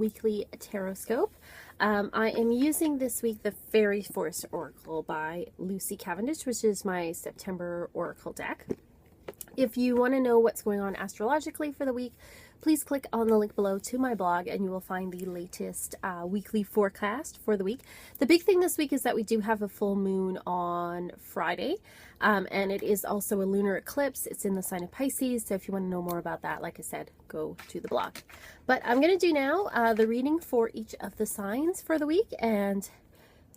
weekly Tarotscope. I am using this week the Fairy Force Oracle by Lucy Cavendish, which is my September Oracle deck. If you want to know what's going on astrologically for the week, please click on the link below to my blog and you will find the latest weekly forecast for the week. The big thing this week is that we do have a full moon on Friday, and it is also a lunar eclipse. It's in the sign of Pisces, so if you want to know more about that, like I said, go to the blog. But I'm going to do now the reading for each of the signs for the week, and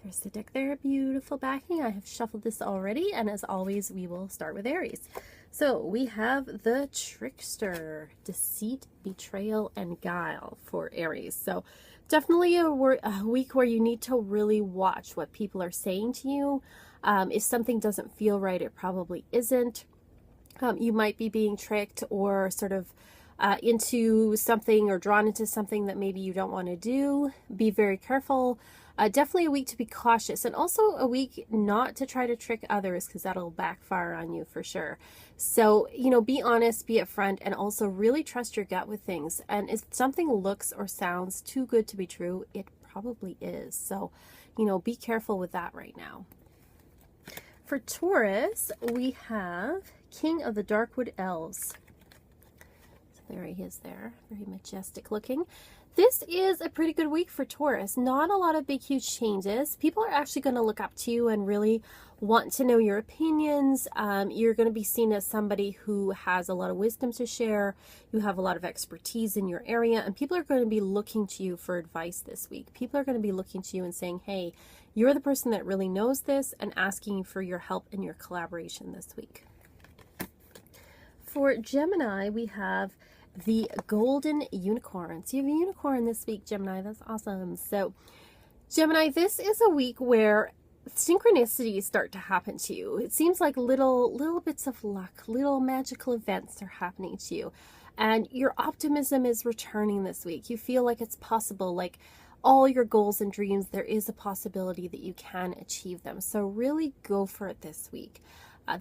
there's the deck there, beautiful backing. I have shuffled this already, and as always, we will start with Aries. So we have the Trickster, Deceit, Betrayal, and Guile for Aries. So definitely a week where you need to really watch what people are saying to you. If something doesn't feel right, it probably isn't. You might be being tricked or sort of into something or drawn into something that maybe you don't want to do. Be very careful. Definitely a week to be cautious, and also a week not to try to trick others, because that'll backfire on you for sure. So, you know, be honest, be upfront, and also really trust your gut with things. And if something looks or sounds too good to be true, it probably is. So, you know, be careful with that right now. For Taurus, we have King of the Darkwood Elves. So there he is there, very majestic looking. This is a pretty good week for Taurus. Not a lot of big, huge changes. People are actually going to look up to you and really want to know your opinions. You're going to be seen as somebody who has a lot of wisdom to share. You have a lot of expertise in your area, and people are going to be looking to you for advice this week. People are going to be looking to you and saying, hey, you're the person that really knows this, and asking for your help and your collaboration this week. For Gemini, we have the Golden Unicorn. So you have a unicorn this week, Gemini. That's awesome. So Gemini, this is a week where synchronicities start to happen to you. It seems like little bits of luck, little magical events are happening to you, and your optimism is returning this week. You feel like it's possible, like all your goals and dreams, there is a possibility that you can achieve them. So really go for it this week.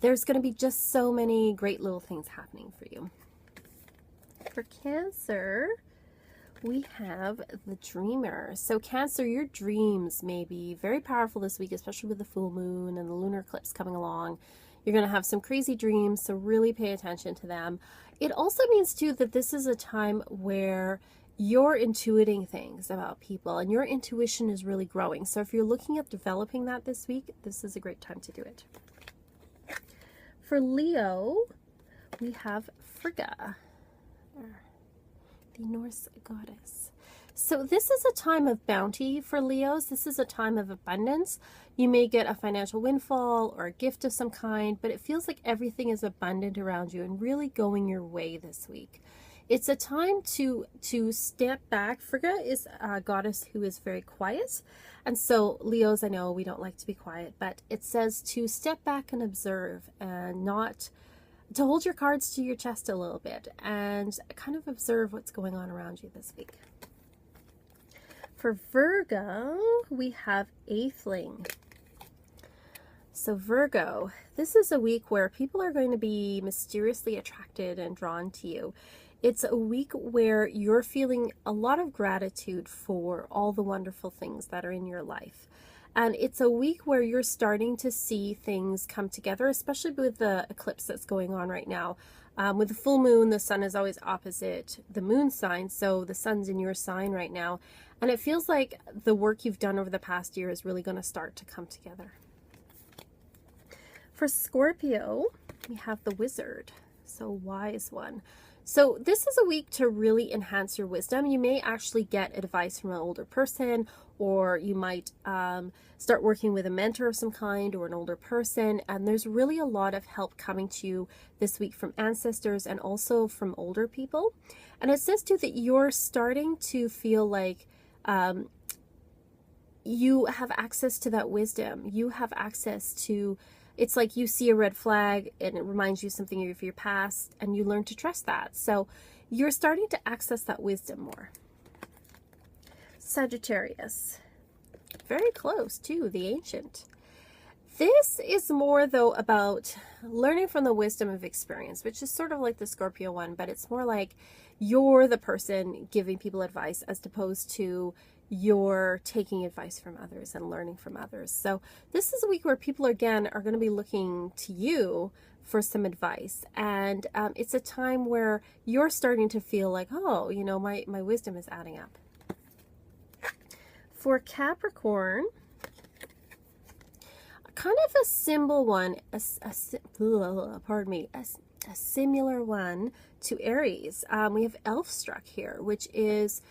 There's going to be just so many great little things happening for you. For Cancer, we have the Dreamer. So Cancer, your dreams may be very powerful this week, especially with the full moon and the lunar eclipse coming along. You're going to have some crazy dreams, so really pay attention to them. It also means too that this is a time where you're intuiting things about people, and your intuition is really growing. So if you're looking at developing that this week, this is a great time to do it. For Leo, we have Frigga, the Norse goddess. So this is a time of bounty for Leos. This is a time of abundance. You may get a financial windfall or a gift of some kind, but it feels like everything is abundant around you and really going your way this week. It's a time to step back. Frigga is a goddess who is very quiet. And so Leos, I know we don't like to be quiet, but it says to step back and observe, and not to hold your cards to your chest a little bit and kind of observe what's going on around you this week. For Virgo, we have Atheling. So Virgo, this is a week where people are going to be mysteriously attracted and drawn to you. It's a week where you're feeling a lot of gratitude for all the wonderful things that are in your life. And it's a week where you're starting to see things come together, especially with the eclipse that's going on right now. With the full moon, the sun is always opposite the moon sign, so the sun's in your sign right now. And it feels like the work you've done over the past year is really going to start to come together. For Scorpio, we have the Wizard, so Wise One. So this is a week to really enhance your wisdom. You may actually get advice from an older person, or you might start working with a mentor of some kind or an older person. And there's really a lot of help coming to you this week from ancestors and also from older people. And it says too that you're starting to feel like you have access to that wisdom. You have access to, it's like you see a red flag and it reminds you something of your past, and you learn to trust that. So you're starting to access that wisdom more. Sagittarius, very close to the Ancient. This is more, though, about learning from the wisdom of experience, which is sort of like the Scorpio one, but it's more like you're the person giving people advice as opposed to you're taking advice from others and learning from others. So this is a week where people again are going to be looking to you for some advice, and it's a time where you're starting to feel like, oh, you know, my wisdom is adding up. For Capricorn, kind of a symbol one, pardon me, a similar one to Aries. We have Elf struck here, which is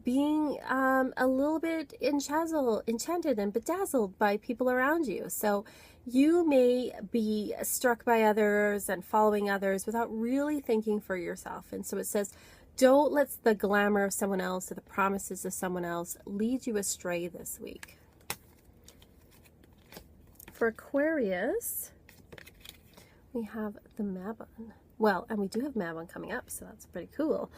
being a little bit enchanted and bedazzled by people around you. So you may be struck by others and following others without really thinking for yourself. And so it says, don't let the glamour of someone else or the promises of someone else lead you astray this week. For Aquarius, we have the Mabon. Well, and we do have Mabon coming up, so that's pretty cool.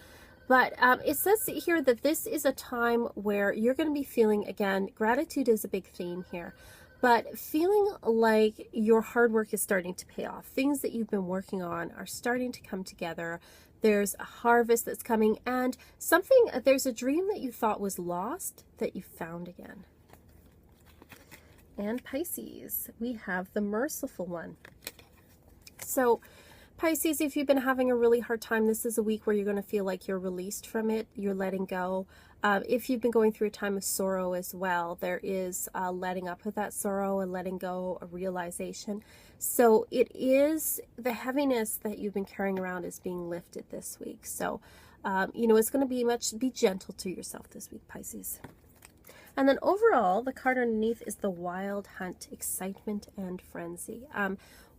But it says here that this is a time where you're going to be feeling, again, gratitude is a big theme here, but feeling like your hard work is starting to pay off. Things that you've been working on are starting to come together. There's a harvest that's coming, and there's a dream that you thought was lost that you found again. And Pisces, we have the merciful one. So Pisces, if you've been having a really hard time, this is a week where you're going to feel like you're released from it. You're letting go. If you've been going through a time of sorrow as well, there is letting up of that sorrow, and letting go, a realization. So it is the heaviness that you've been carrying around is being lifted this week. So, you know, it's going to be gentle to yourself this week, Pisces. And then overall, the card underneath is the Wild Hunt, Excitement and Frenzy.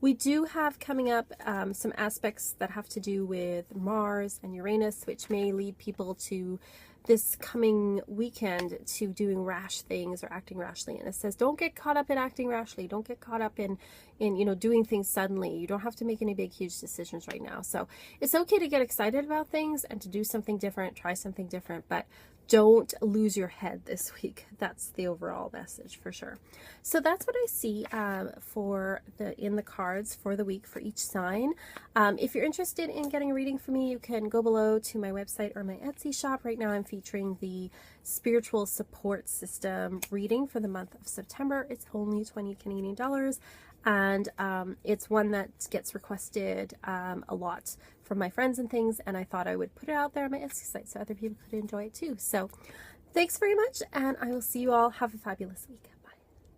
We do have coming up some aspects that have to do with Mars and Uranus, which may lead people to this coming weekend to doing rash things or acting rashly. And it says, don't get caught up in acting rashly. Don't get caught up in you know, doing things suddenly. You don't have to make any big, huge decisions right now. So it's okay to get excited about things and to do something different, try something different, but don't lose your head this week. That's the overall message for sure. So that's what I see in the cards for the week for each sign. If you're interested in getting a reading from me, you can go below to my website or my Etsy shop. Right now I'm featuring the Spiritual Support System reading for the month of September. It's only 20 Canadian dollars. And it's one that gets requested a lot from my friends and things, and I thought I would put it out there on my Etsy site so other people could enjoy it too. So thanks very much, and I will see you all. Have a fabulous week.